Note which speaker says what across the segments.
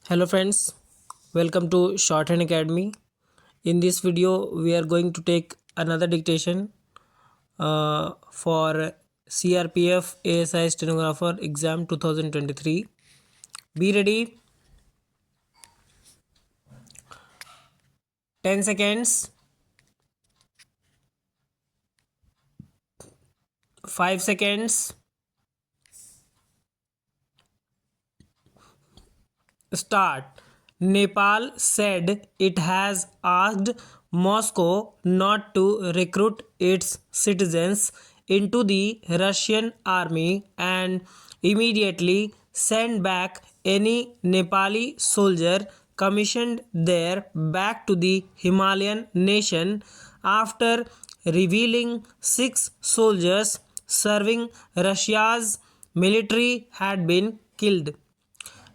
Speaker 1: Hello friends, welcome to Shorthand Academy. In this video, we are going to take another dictation for CRPF ASI Stenographer Exam 2023. Be ready. 10 seconds, 5 seconds, start. Nepal said it has asked Moscow not to recruit its citizens into the Russian army and immediately send back any Nepali soldier commissioned there back to the Himalayan nation after revealing 6 soldiers serving Russia's military had been killed.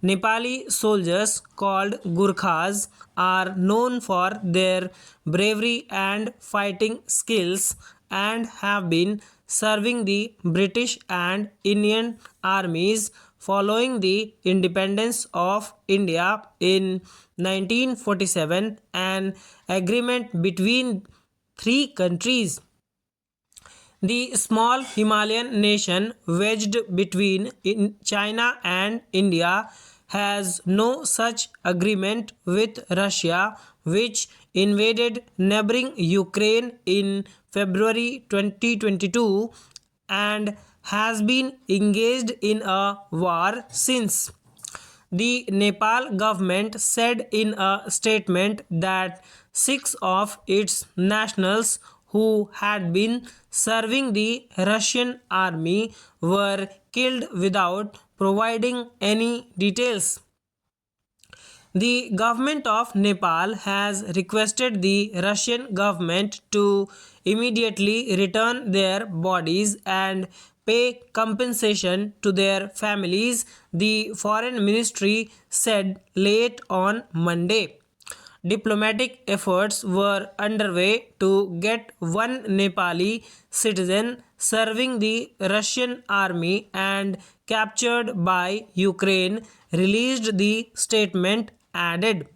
Speaker 1: Nepali soldiers called Gurkhas are known for their bravery and fighting skills and have been serving the British and Indian armies following the independence of India in 1947, an agreement between three countries. The small Himalayan nation wedged between China and India has no such agreement with Russia, which invaded neighboring Ukraine in February 2022 and has been engaged in a war since. The Nepal government said in a statement that 6 of its nationals who had been serving the Russian army were killed without providing any details. The government of Nepal has requested the Russian government to immediately return their bodies and pay compensation to their families, the foreign ministry said late on Monday. Diplomatic efforts were underway to get one Nepali citizen serving the Russian army and captured by Ukraine released, the statement added.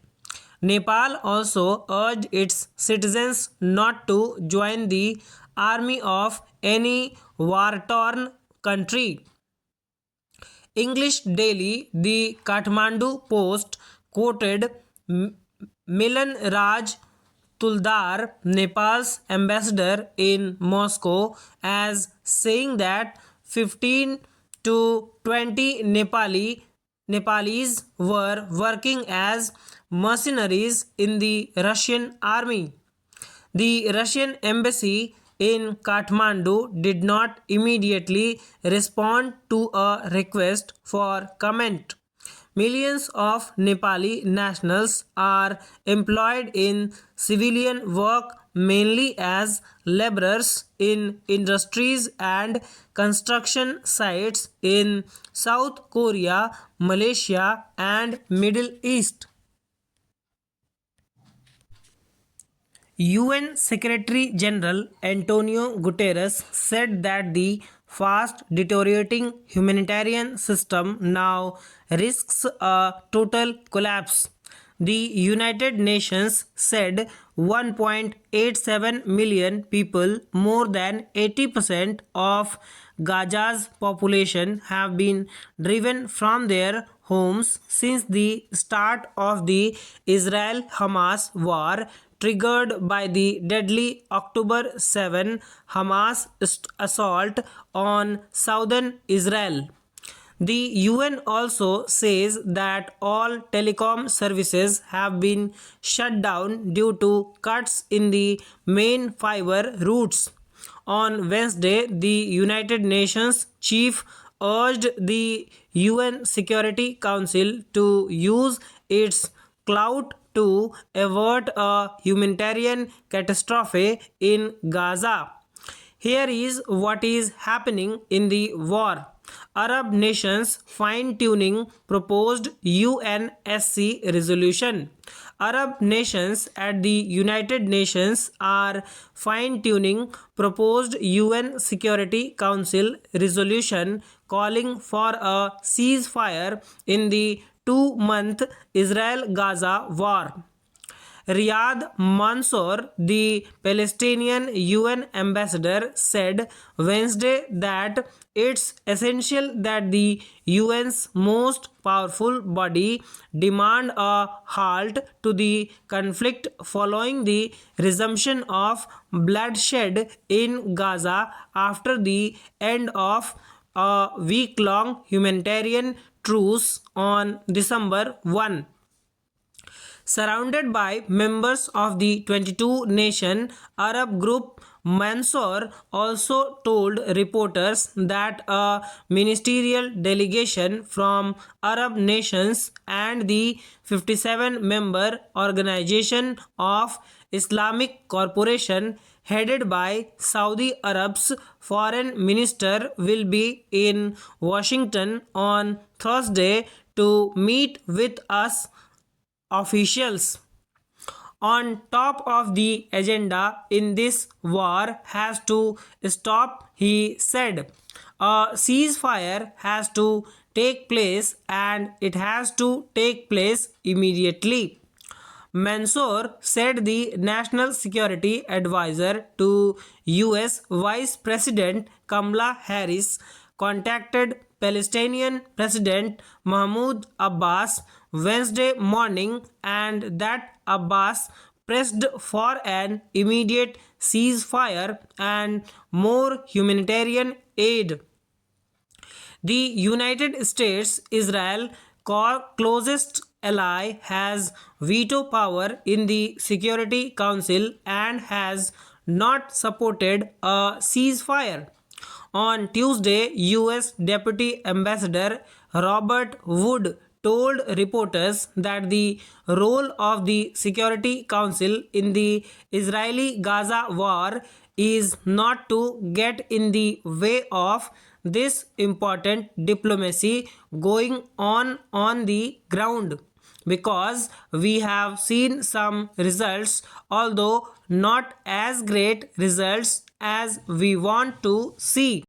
Speaker 1: Nepal also urged its citizens not to join the army of any war-torn country. English Daily, the Kathmandu Post quoted Milan Raj Tuldar, Nepal's ambassador in Moscow, as saying that 15 to 20 Nepalis were working as mercenaries in the Russian army. The Russian embassy in Kathmandu did not immediately respond to a request for comment. Millions of Nepali nationals are employed in civilian work mainly as laborers in industries and construction sites in South Korea, Malaysia, and Middle East. UN Secretary General Antonio Guterres said that the fast deteriorating humanitarian system now risks a total collapse. The United Nations said 1.87 million people, more than 80% of Gaza's population, have been driven from their homes since the start of the Israel Hamas war, triggered by the deadly October 7 Hamas assault on southern Israel. The UN also says that all telecom services have been shut down due to cuts in the main fiber routes. On Wednesday, the United Nations chief urged the UN Security Council to use its clout to avert a humanitarian catastrophe in Gaza. Here is what is happening in the war. Arab nations fine-tuning proposed UNSC resolution. Arab nations at the United Nations are fine-tuning proposed UN Security Council resolution calling for a ceasefire in the 2-month Israel-Gaza war. Riyad Mansour, the Palestinian UN ambassador, said Wednesday that it's essential that the UN's most powerful body demand a halt to the conflict following the resumption of bloodshed in Gaza after the end of a week-long humanitarian truce on December 1. Surrounded by members of the 22-nation Arab group, Mansour also told reporters that a ministerial delegation from Arab nations and the 57-member Organization of Islamic Cooperation headed by Saudi Arab's foreign minister will be in Washington on Thursday to meet with us officials. On top of the agenda in this war has to stop, he said. A ceasefire has to take place and it has to take place immediately. Mansour said the National Security Advisor to US Vice President Kamala Harris contacted Palestinian President Mahmoud Abbas Wednesday morning and that Abbas pressed for an immediate ceasefire and more humanitarian aid. The United States, Israel, closest ally, has veto power in the Security Council and has not supported a ceasefire. On Tuesday, US Deputy Ambassador Robert Wood told reporters that the role of the Security Council in the Israeli-Gaza war is not to get in the way of this important diplomacy going on the ground, because we have seen some results, although not as great results as we want to see.